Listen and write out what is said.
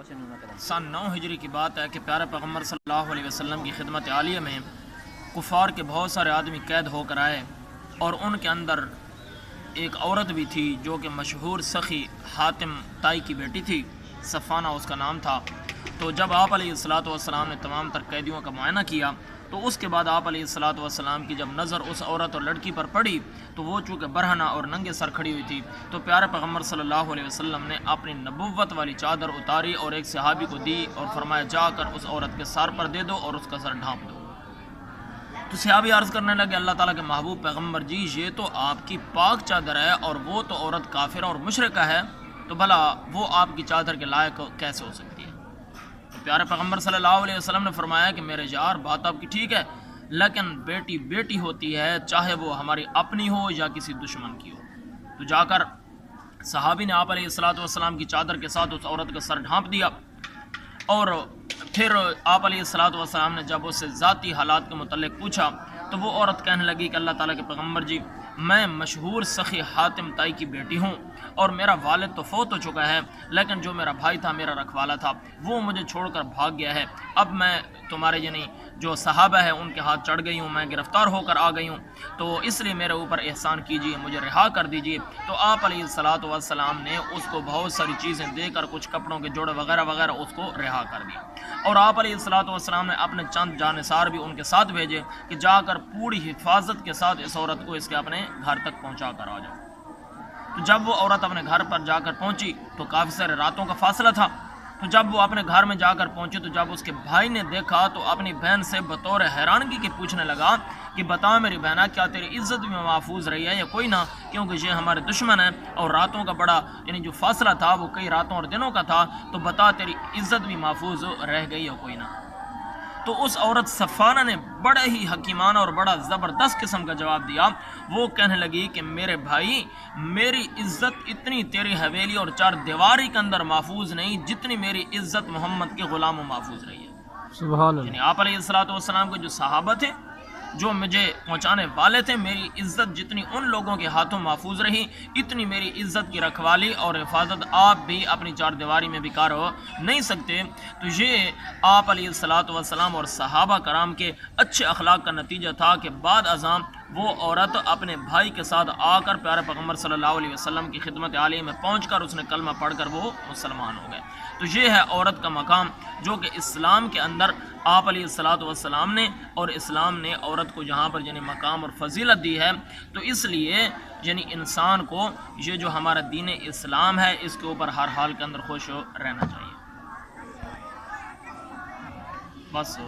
سن 9 ہجری کی بات ہے کہ پیارے پیغمبر صلی اللہ علیہ وسلم کی خدمت عالیہ میں کفار کے بہت سارے آدمی قید ہو کر آئے، اور ان کے اندر ایک عورت بھی تھی جو کہ مشہور سخی حاتم تائی کی بیٹی تھی، صفانہ اس کا نام تھا۔ تو جب آپ علیہ السلام نے تمام تر قیدیوں کا معائنہ کیا تو اس کے بعد آپ علیہ السلام کی جب نظر اس عورت اور لڑکی پر پڑی تو وہ چونکہ برہنہ اور ننگے سر کھڑی ہوئی تھی، تو پیارے پیغمبر صلی اللہ علیہ وسلم نے اپنی نبوت والی چادر اتاری اور ایک صحابی کو دی اور فرمایا جا کر اس عورت کے سر پر دے دو اور اس کا سر ڈھانپ دو۔ تو صحابی عرض کرنے لگے اللہ تعالیٰ کے محبوب پیغمبر جی، یہ تو آپ کی پاک چادر ہے اور وہ تو عورت کافرہ اور مشرکہ ہے، تو بھلا وہ آپ کی چادر کے لائق کیسے ہو سکتی ہے؟ تو پیارے پیغمبر صلی اللہ علیہ وسلم نے فرمایا کہ میرے یار بات آپ کی ٹھیک ہے، لیکن بیٹی بیٹی ہوتی ہے، چاہے وہ ہماری اپنی ہو یا کسی دشمن کی ہو۔ تو جا کر صحابی نے آپ علیہ السلام کی چادر کے ساتھ اس عورت کا سر ڈھانپ دیا، اور پھر آپ علیہ السلام نے جب اس سے ذاتی حالات کے متعلق پوچھا تو وہ عورت کہنے لگی کہ اللہ تعالیٰ کے پیغمبر جی، میں مشہور سخی حاتم تائی کی بیٹی ہوں اور میرا والد تو فوت ہو چکا ہے، لیکن جو میرا بھائی تھا، میرا رکھوالا تھا، وہ مجھے چھوڑ کر بھاگ گیا ہے۔ اب میں تمہارے جو صحابہ ہے ان کے ہاتھ چڑھ گئی ہوں، میں گرفتار ہو کر آ گئی ہوں، تو اس لیے میرے اوپر احسان کیجیے، مجھے رہا کر دیجیے۔ تو آپ علیہ السلام نے اس کو بہت ساری چیزیں دے کر کچھ کپڑوں کے جوڑے وغیرہ وغیرہ اس کو رہا کر دیا، اور آپ علیہ السلام نے اپنے چند جانثار بھی ان کے ساتھ بھیجے کہ جا کر پوری حفاظت کے ساتھ اس عورت کو اس کے اپنے گھر تک پہنچا کر آ جاؤ۔ تو جب وہ عورت اپنے گھر پر جا کر پہنچی تو کافی سارے راتوں کا فاصلہ تھا، تو جب وہ اپنے گھر میں جا کر پہنچی تو جب اس کے بھائی نے دیکھا تو اپنی بہن سے بطور حیرانگی کے پوچھنے لگا کہ بتا میری بہنا، کیا تیری عزت بھی محفوظ رہی ہے یا کوئی نہ، کیونکہ یہ ہمارے دشمن ہیں اور راتوں کا بڑا جو فاصلہ تھا وہ کئی راتوں اور دنوں کا تھا، تو بتا تیری عزت بھی محفوظ رہ گئی یا کوئی نہ۔ تو اس عورت صفانہ نے بڑے ہی حکیمانہ اور بڑا زبردست قسم کا جواب دیا، وہ کہنے لگی کہ میرے بھائی، میری عزت اتنی تیری حویلی اور چار دیواری کے اندر محفوظ نہیں جتنی میری عزت محمد کے غلاموں محفوظ رہی ہے۔ سبحان اللہ۔ آپ علیہ السلام کے جو صحابہ تھے، جو مجھے پہنچانے والے تھے، میری عزت جتنی ان لوگوں کے ہاتھوں محفوظ رہی، اتنی میری عزت کی رکھوالی اور حفاظت آپ بھی اپنی چار دیواری میں بیکار ہو نہیں سکتے۔ تو یہ آپ علیہ السلام اور صحابہ کرام کے اچھے اخلاق کا نتیجہ تھا کہ بعد ازاں وہ عورت اپنے بھائی کے ساتھ آ کر پیارے پیغمبر صلی اللہ علیہ وسلم کی خدمت عالیہ میں پہنچ کر اس نے کلمہ پڑھ کر وہ مسلمان ہو گئے۔ تو یہ ہے عورت کا مقام جو کہ اسلام کے اندر آپ علیہ السلام نے اور اسلام نے عورت کو جہاں پر مقام اور فضیلت دی ہے، تو اس لیے انسان کو یہ جو ہمارا دین اسلام ہے اس کے اوپر ہر حال کے اندر خوش رہنا چاہیے۔ بس